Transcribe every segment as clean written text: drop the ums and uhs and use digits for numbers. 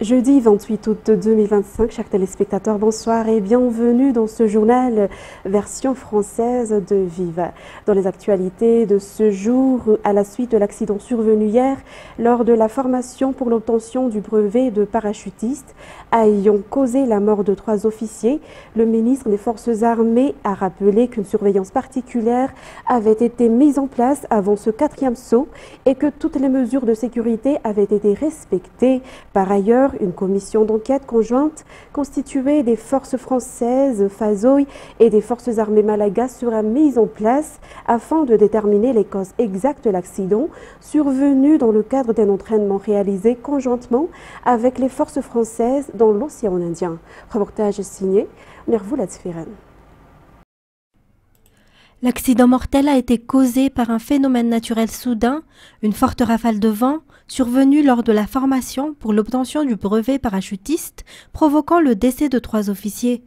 Jeudi 28 août 2025, chers téléspectateurs, bonsoir et bienvenue dans ce journal version française de Viva. Dans les actualités de ce jour, à la suite de l'accident survenu hier lors de la formation pour l'obtention du brevet de parachutiste ayant causé la mort de 3 officiers, le ministre des Forces armées a rappelé qu'une surveillance particulière avait été mise en place avant ce 4e saut et que toutes les mesures de sécurité avaient été respectées. Par ailleurs, une commission d'enquête conjointe constituée des forces françaises FASOI et des forces armées malagasy sera mise en place afin de déterminer les causes exactes de l'accident survenu dans le cadre d'un entraînement réalisé conjointement avec les forces françaises dans l'océan Indien. Reportage signé Nervou Latsfiren. L'accident mortel a été causé par un phénomène naturel soudain, une forte rafale de vent, survenue lors de la formation pour l'obtention du brevet parachutiste, provoquant le décès de 3 officiers.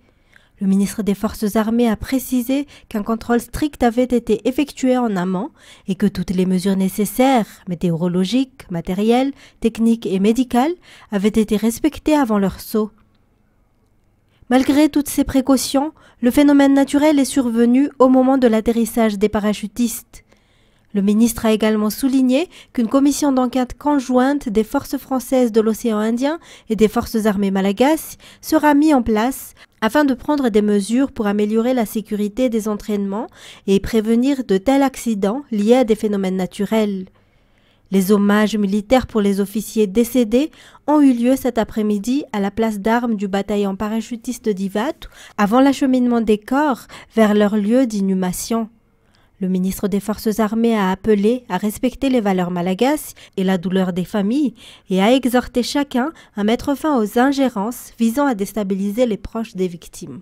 Le ministre des Forces armées a précisé qu'un contrôle strict avait été effectué en amont et que toutes les mesures nécessaires, météorologiques, matérielles, techniques et médicales, avaient été respectées avant leur saut. Malgré toutes ces précautions, le phénomène naturel est survenu au moment de l'atterrissage des parachutistes. Le ministre a également souligné qu'une commission d'enquête conjointe des forces françaises de l'océan Indien et des forces armées malagasy sera mise en place afin de prendre des mesures pour améliorer la sécurité des entraînements et prévenir de tels accidents liés à des phénomènes naturels. Les hommages militaires pour les officiers décédés ont eu lieu cet après-midi à la place d'armes du bataillon parachutiste d'Ivatu avant l'acheminement des corps vers leur lieu d'inhumation. Le ministre des Forces armées a appelé à respecter les valeurs malagasy et la douleur des familles et a exhorté chacun à mettre fin aux ingérences visant à déstabiliser les proches des victimes.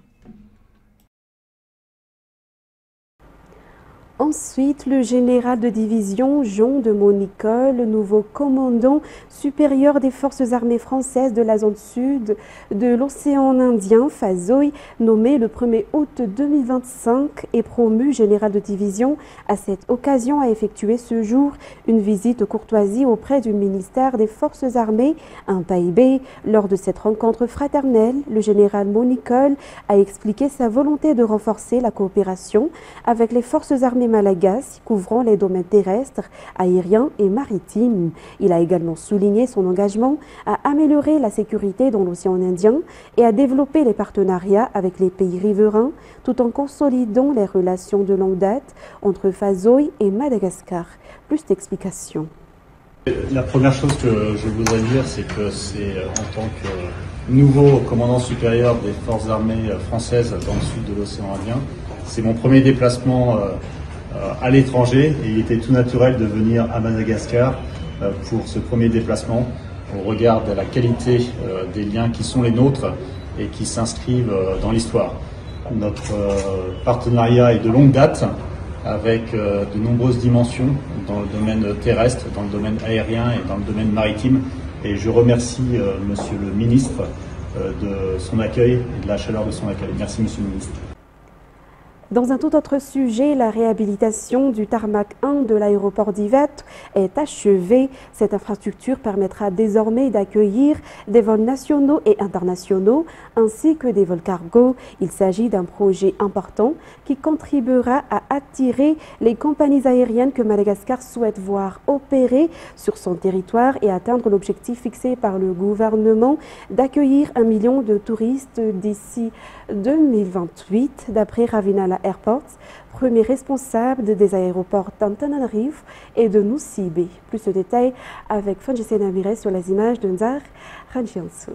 Ensuite, le général de division Jean de Monicol, nouveau commandant supérieur des forces armées françaises de la zone sud de l'océan Indien, FASOI, nommé le 1er août 2025 et promu général de division, à cette occasion a effectué ce jour une visite courtoisie auprès du ministère des Forces armées, un PAIB. Lors de cette rencontre fraternelle, le général Monicol a expliqué sa volonté de renforcer la coopération avec les forces armées malagasy couvrant les domaines terrestres, aériens et maritimes. Il a également souligné son engagement à améliorer la sécurité dans l'océan Indien et à développer les partenariats avec les pays riverains tout en consolidant les relations de longue date entre FASOI et Madagascar. Plus d'explications. La première chose que je voudrais dire, c'est que c'est en tant que nouveau commandant supérieur des forces armées françaises dans le sud de l'océan Indien, c'est mon premier déplacement à l'étranger et il était tout naturel de venir à Madagascar pour ce premier déplacement au regard de la qualité des liens qui sont les nôtres et qui s'inscrivent dans l'histoire. Notre partenariat est de longue date avec de nombreuses dimensions dans le domaine terrestre, dans le domaine aérien et dans le domaine maritime et je remercie Monsieur le ministre de son accueil et de la chaleur de son accueil. Merci Monsieur le ministre. Dans un tout autre sujet, la réhabilitation du tarmac 1 de l'aéroport d'Ivatu est achevée. Cette infrastructure permettra désormais d'accueillir des vols nationaux et internationaux ainsi que des vols cargo. Il s'agit d'un projet important qui contribuera à attirer les compagnies aériennes que Madagascar souhaite voir opérer sur son territoire et atteindre l'objectif fixé par le gouvernement d'accueillir 1 million de touristes d'ici 2028, d'après Ravinala Airports, premier responsable des aéroports d'Antananarivo et de Nosibé. Plus de détails avec Fanjese Namiré sur les images de Nzar Ranjiansu.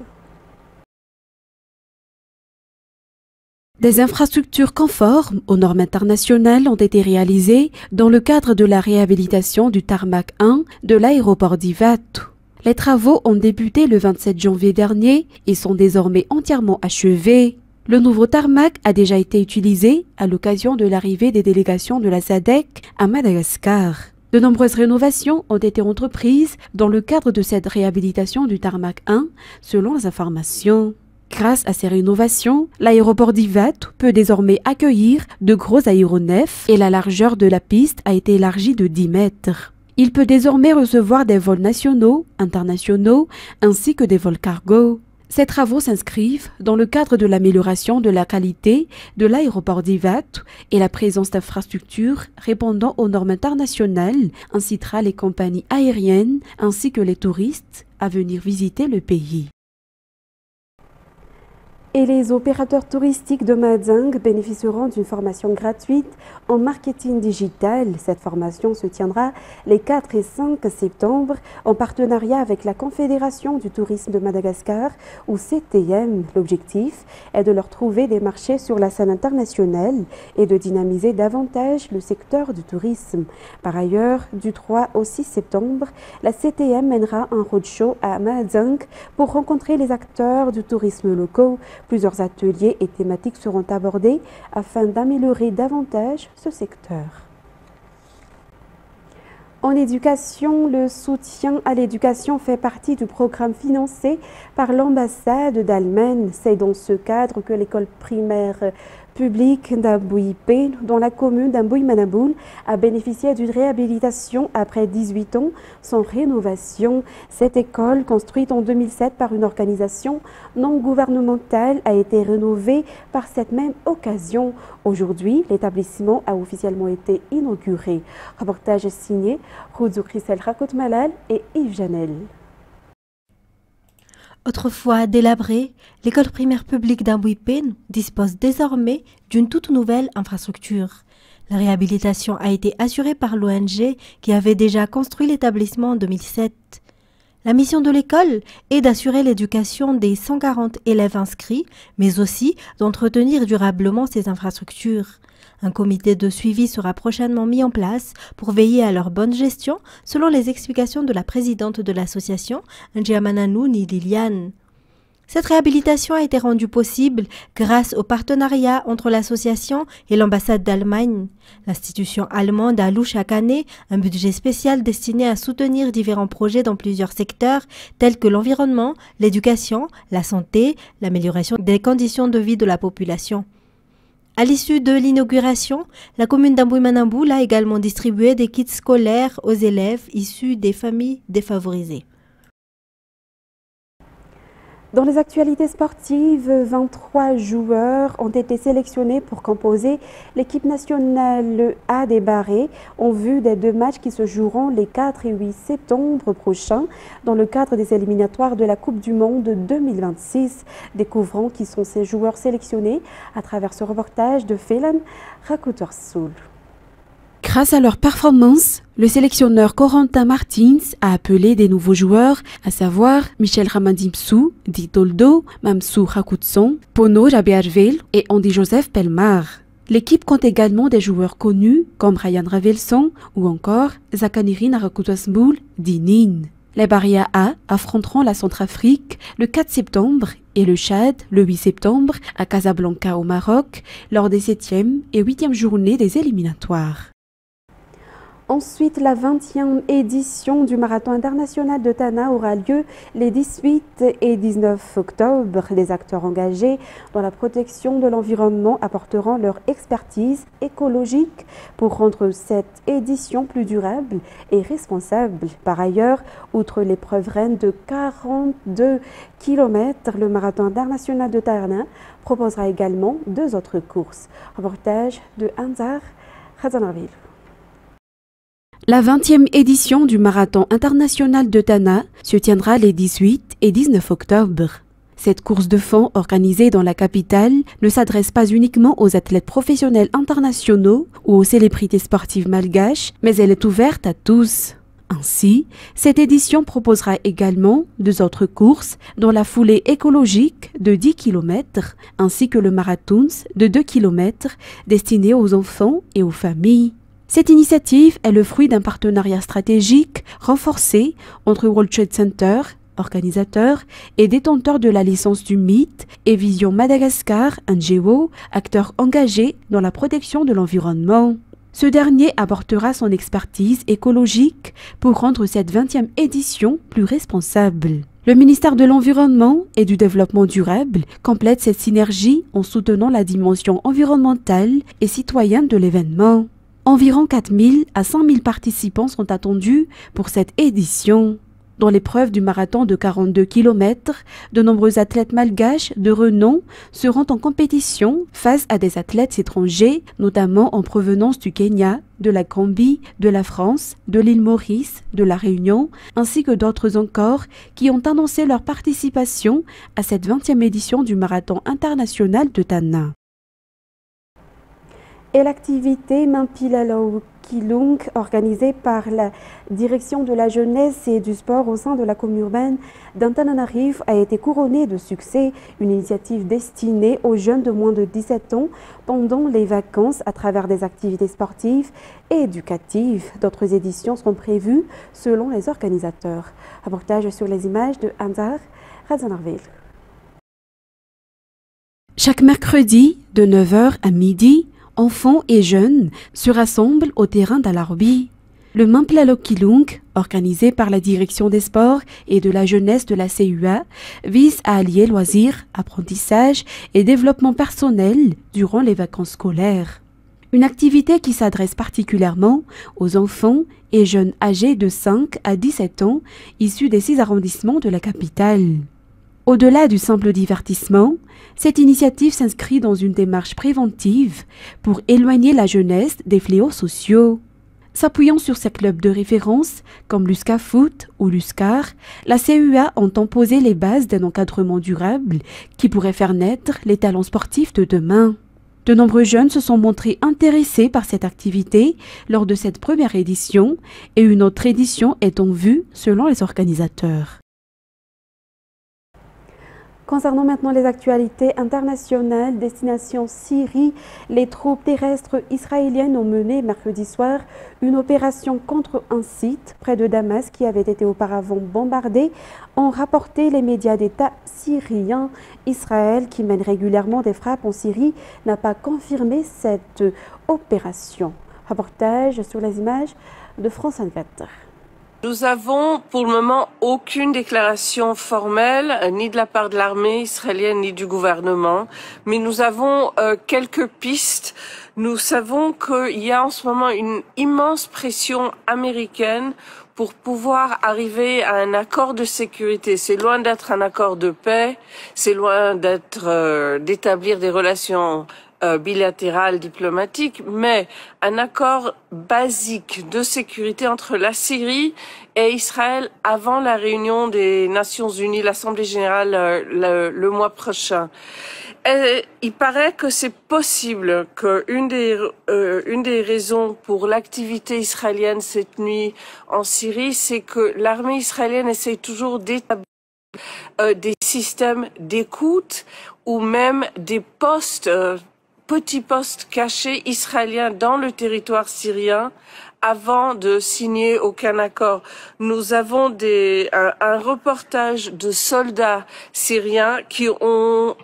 Des infrastructures conformes aux normes internationales ont été réalisées dans le cadre de la réhabilitation du tarmac 1 de l'aéroport d'Ivatu. Les travaux ont débuté le 27 janvier dernier et sont désormais entièrement achevés. Le nouveau tarmac a déjà été utilisé à l'occasion de l'arrivée des délégations de la SADC à Madagascar. De nombreuses rénovations ont été entreprises dans le cadre de cette réhabilitation du tarmac 1, selon les informations. Grâce à ces rénovations, l'aéroport d'Ivatu peut désormais accueillir de gros aéronefs et la largeur de la piste a été élargie de 10 mètres. Il peut désormais recevoir des vols nationaux, internationaux, ainsi que des vols cargo. Ces travaux s'inscrivent dans le cadre de l'amélioration de la qualité de l'aéroport d'Ivat et la présence d'infrastructures répondant aux normes internationales incitera les compagnies aériennes ainsi que les touristes à venir visiter le pays. Et les opérateurs touristiques de Madingue bénéficieront d'une formation gratuite en marketing digital. Cette formation se tiendra les 4 et 5 septembre en partenariat avec la Confédération du tourisme de Madagascar ou CTM. L'objectif est de leur trouver des marchés sur la scène internationale et de dynamiser davantage le secteur du tourisme. Par ailleurs, du 3 au 6 septembre, la CTM mènera un roadshow à Madingue pour rencontrer les acteurs du tourisme locaux. Plusieurs ateliers et thématiques seront abordés afin d'améliorer davantage ce secteur. En éducation, le soutien à l'éducation fait partie du programme financé par l'ambassade d'Allemagne. C'est dans ce cadre que l'école primaire publique d'Ambouipé, dans la commune d'Ambouy-Manaboul, a bénéficié d'une réhabilitation après 18 ans sans rénovation. Cette école, construite en 2007 par une organisation non gouvernementale, a été rénovée par cette même occasion. Aujourd'hui, l'établissement a officiellement été inauguré. Reportage signé Roudzou Christelle Rakotmalal et Yves Janel. Autrefois délabrée, l'école primaire publique d'Ambouipé dispose désormais d'une toute nouvelle infrastructure. La réhabilitation a été assurée par l'ONG qui avait déjà construit l'établissement en 2007. La mission de l'école est d'assurer l'éducation des 140 élèves inscrits, mais aussi d'entretenir durablement ces infrastructures. Un comité de suivi sera prochainement mis en place pour veiller à leur bonne gestion, selon les explications de la présidente de l'association, Ndjiamananou Liliane. Cette réhabilitation a été rendue possible grâce au partenariat entre l'association et l'ambassade d'Allemagne. L'institution allemande alloue chaque année un budget spécial destiné à soutenir différents projets dans plusieurs secteurs tels que l'environnement, l'éducation, la santé, l'amélioration des conditions de vie de la population. À l'issue de l'inauguration, la commune d'Ambouy-Manaboul a également distribué des kits scolaires aux élèves issus des familles défavorisées. Dans les actualités sportives, 23 joueurs ont été sélectionnés pour composer l'équipe nationale A des Barrés en vue des 2 matchs qui se joueront les 4 et 8 septembre prochains dans le cadre des éliminatoires de la Coupe du Monde 2026. Découvrons qui sont ces joueurs sélectionnés à travers ce reportage de Félan Rakoutorsoul. Grâce à leur performance, le sélectionneur Corentin Martins a appelé des nouveaux joueurs, à savoir Michel Ramandimsou, dit Toldo, Mamsou Rakoutson, Pono Jabiarvel et Andy Joseph Pelmar. L'équipe compte également des joueurs connus comme Ryan Ravelson ou encore Zakanirin Arakoutasmboul, dit Nin. Les Barrières A affronteront la Centrafrique le 4 septembre et le Tchad le 8 septembre à Casablanca au Maroc lors des 7e et 8e journées des éliminatoires. Ensuite, la 20e édition du Marathon international de Tana aura lieu les 18 et 19 octobre. Les acteurs engagés dans la protection de l'environnement apporteront leur expertise écologique pour rendre cette édition plus durable et responsable. Par ailleurs, outre l'épreuve reine de 42 km, le Marathon international de Tana proposera également 2 autres courses. Reportage de Anzar Khazanarville. La 20e édition du Marathon international de Tana se tiendra les 18 et 19 octobre. Cette course de fond organisée dans la capitale ne s'adresse pas uniquement aux athlètes professionnels internationaux ou aux célébrités sportives malgaches, mais elle est ouverte à tous. Ainsi, cette édition proposera également 2 autres courses, dont la foulée écologique de 10 km, ainsi que le marathon de 2 km destiné aux enfants et aux familles. Cette initiative est le fruit d'un partenariat stratégique renforcé entre World Trade Center, organisateur et détenteur de la licence du mythe, et Vision Madagascar, NGO, acteur engagé dans la protection de l'environnement. Ce dernier apportera son expertise écologique pour rendre cette 20e édition plus responsable. Le ministère de l'Environnement et du Développement durable complète cette synergie en soutenant la dimension environnementale et citoyenne de l'événement. Environ 4 000 à 5 000 participants sont attendus pour cette édition. Dans l'épreuve du marathon de 42 km, de nombreux athlètes malgaches de renom seront en compétition face à des athlètes étrangers, notamment en provenance du Kenya, de la Gambie, de la France, de l'île Maurice, de la Réunion, ainsi que d'autres encore qui ont annoncé leur participation à cette 20e édition du marathon international de Tana. Et l'activité Mampilalao Kilung, organisée par la Direction de la Jeunesse et du Sport au sein de la commune urbaine d'Antananarivo, a été couronnée de succès. Une initiative destinée aux jeunes de moins de 17 ans pendant les vacances à travers des activités sportives et éducatives. D'autres éditions seront prévues selon les organisateurs. Reportage sur les images de Anzar Razanarville. Chaque mercredi, de 9 h à midi, enfants et jeunes se rassemblent au terrain d'Alarbi. Le Mampilalao Kilung, organisé par la Direction des Sports et de la Jeunesse de la CUA, vise à allier loisirs, apprentissage et développement personnel durant les vacances scolaires. Une activité qui s'adresse particulièrement aux enfants et jeunes âgés de 5 à 17 ans issus des 6 arrondissements de la capitale. Au-delà du simple divertissement, cette initiative s'inscrit dans une démarche préventive pour éloigner la jeunesse des fléaux sociaux. S'appuyant sur ses clubs de référence comme l'USCA Foot ou l'USCAR, la CUA entend poser les bases d'un encadrement durable qui pourrait faire naître les talents sportifs de demain. De nombreux jeunes se sont montrés intéressés par cette activité lors de cette première édition et une autre édition est en vue selon les organisateurs. Concernant maintenant les actualités internationales, destination Syrie, les troupes terrestres israéliennes ont mené mercredi soir une opération contre un site près de Damas qui avait été auparavant bombardé, ont rapporté les médias d'État syriens. Israël, qui mène régulièrement des frappes en Syrie, n'a pas confirmé cette opération. Reportage sur les images de France 24. Nous avons pour le moment aucune déclaration formelle, ni de la part de l'armée israélienne, ni du gouvernement, mais nous avons quelques pistes. Nous savons qu'il y a en ce moment une immense pression américaine pour pouvoir arriver à un accord de sécurité. C'est loin d'être un accord de paix, c'est loin d'être d'établir des relations bilatéral diplomatique, mais un accord basique de sécurité entre la Syrie et Israël avant la réunion des Nations Unies, l'Assemblée générale le mois prochain. Et il paraît que c'est possible que une des raisons pour l'activité israélienne cette nuit en Syrie, c'est que l'armée israélienne essaie toujours d'établir des systèmes d'écoute ou même des postes petits postes cachés israéliens dans le territoire syrien avant de signer aucun accord. Nous avons un reportage de soldats syriens qui ont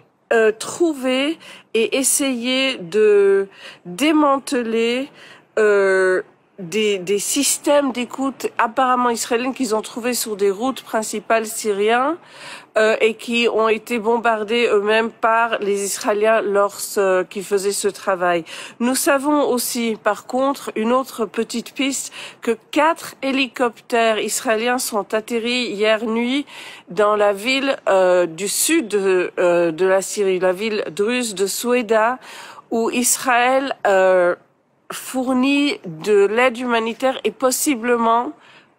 trouvé et essayé de démanteler des systèmes d'écoute apparemment israéliens qu'ils ont trouvés sur des routes principales syriennes et qui ont été bombardés eux-mêmes par les Israéliens lorsqu'ils faisaient ce travail. Nous savons aussi, par contre, une autre petite piste, que 4 hélicoptères israéliens sont atterris hier nuit dans la ville du sud de la Syrie, la ville druze de Soueda, où Israël fournit de l'aide humanitaire et possiblement,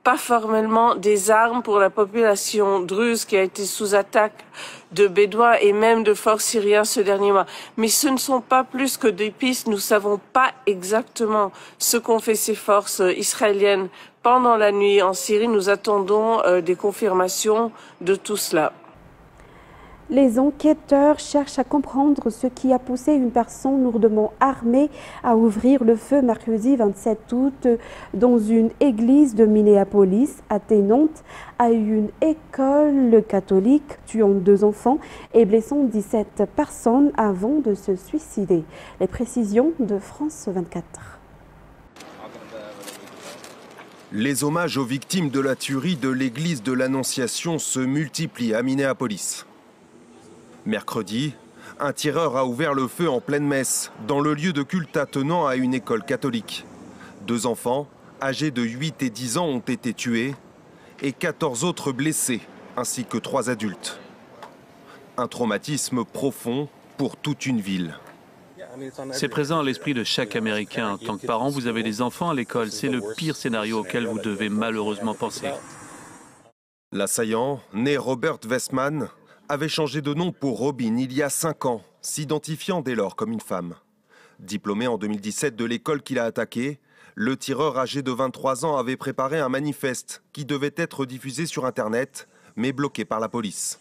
pas formellement, des armes pour la population druze qui a été sous attaque de Bédouins et même de forces syriens ce dernier mois. Mais ce ne sont pas plus que des pistes. Nous ne savons pas exactement ce qu'ont fait ces forces israéliennes pendant la nuit en Syrie. Nous attendons des confirmations de tout cela. Les enquêteurs cherchent à comprendre ce qui a poussé une personne lourdement armée à ouvrir le feu mercredi 27 août dans une église de Minneapolis, attenante à une école catholique, tuant 2 enfants et blessant 17 personnes avant de se suicider. Les précisions de France 24. Les hommages aux victimes de la tuerie de l'église de l'Annonciation se multiplient à Minneapolis. Mercredi, un tireur a ouvert le feu en pleine messe dans le lieu de culte attenant à une école catholique. 2 enfants, âgés de 8 et 10 ans, ont été tués et 14 autres blessés, ainsi que 3 adultes. Un traumatisme profond pour toute une ville. C'est présent à l'esprit de chaque Américain. En tant que parent, vous avez des enfants à l'école. C'est le pire scénario auquel vous devez malheureusement penser. L'assaillant, né Robert Westman, avait changé de nom pour Robin il y a 5 ans, s'identifiant dès lors comme une femme. Diplômé en 2017 de l'école qu'il a attaquée, le tireur âgé de 23 ans avait préparé un manifeste qui devait être diffusé sur Internet, mais bloqué par la police.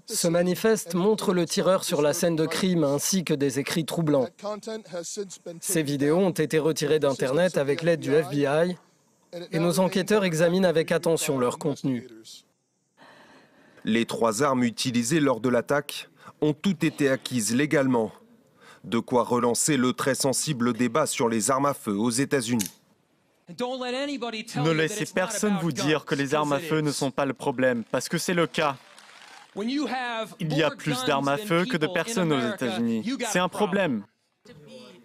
Ce manifeste montre le tireur sur la scène de crime ainsi que des écrits troublants. Ces vidéos ont été retirées d'Internet avec l'aide du FBI et nos enquêteurs examinent avec attention leur contenu. Les 3 armes utilisées lors de l'attaque ont toutes été acquises légalement. De quoi relancer le très sensible débat sur les armes à feu aux États-Unis. Ne laissez personne vous dire que les armes à feu ne sont pas le problème, parce que c'est le cas. Il y a plus d'armes à feu que de personnes aux États-Unis. C'est un problème.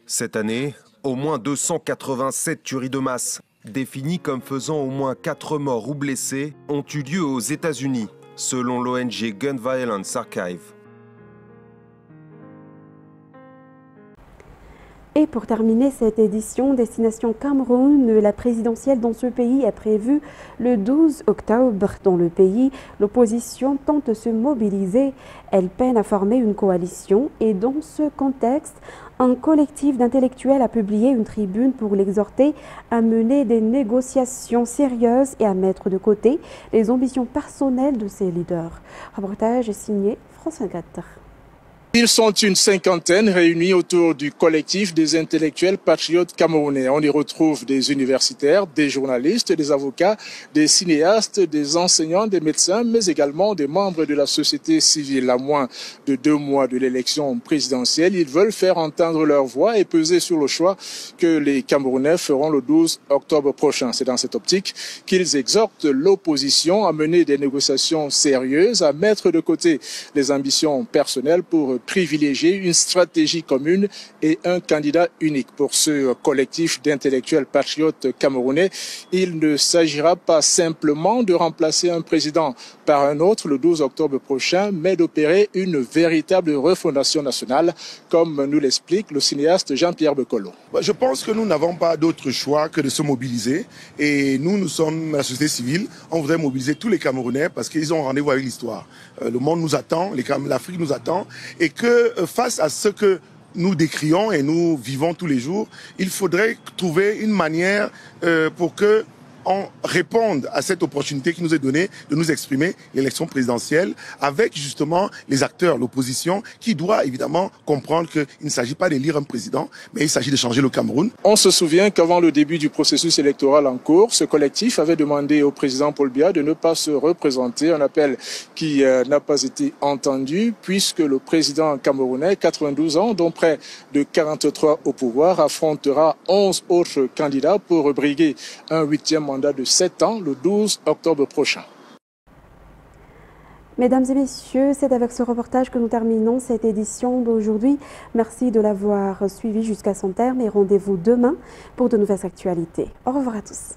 Cette année, au moins 287 tueries de masse, définies comme faisant au moins 4 morts ou blessés, ont eu lieu aux États-Unis, selon l'ONG Gun Violence Archive. Et pour terminer cette édition, Destination Cameroun, la présidentielle dans ce pays est prévue le 12 octobre. Dans le pays, l'opposition tente de se mobiliser. Elle peine à former une coalition et dans ce contexte, un collectif d'intellectuels a publié une tribune pour l'exhorter à mener des négociations sérieuses et à mettre de côté les ambitions personnelles de ses leaders. Reportage signé France 24. Ils sont une cinquantaine réunis autour du collectif des intellectuels patriotes camerounais. On y retrouve des universitaires, des journalistes, des avocats, des cinéastes, des enseignants, des médecins, mais également des membres de la société civile. À moins de 2 mois de l'élection présidentielle, ils veulent faire entendre leur voix et peser sur le choix que les Camerounais feront le 12 octobre prochain. C'est dans cette optique qu'ils exhortent l'opposition à mener des négociations sérieuses, à mettre de côté les ambitions personnelles pour privilégier une stratégie commune et un candidat unique. Pour ce collectif d'intellectuels patriotes camerounais, il ne s'agira pas simplement de remplacer un président par un autre le 12 octobre prochain, mais d'opérer une véritable refondation nationale, comme nous l'explique le cinéaste Jean-Pierre Bekolo. Je pense que nous n'avons pas d'autre choix que de se mobiliser. Et nous sommes la société civile. On voudrait mobiliser tous les Camerounais parce qu'ils ont rendez-vous avec l'histoire. Le monde nous attend, l'Afrique nous attend. Et que face à ce que nous décrions et nous vivons tous les jours, il faudrait trouver une manière pour que on réponde à cette opportunité qui nous est donnée de nous exprimer l'élection présidentielle avec justement les acteurs, l'opposition, qui doit évidemment comprendre qu'il ne s'agit pas d'élire un président, mais il s'agit de changer le Cameroun. On se souvient qu'avant le début du processus électoral en cours, ce collectif avait demandé au président Paul Biya de ne pas se représenter, un appel qui n'a pas été entendu puisque le président camerounais, 92 ans, dont près de 43 au pouvoir, affrontera 11 autres candidats pour briguer un 8e mandat de 7 ans le 12 octobre prochain. Mesdames et messieurs, c'est avec ce reportage que nous terminons cette édition d'aujourd'hui. Merci de l'avoir suivi jusqu'à son terme et rendez-vous demain pour de nouvelles actualités. Au revoir à tous.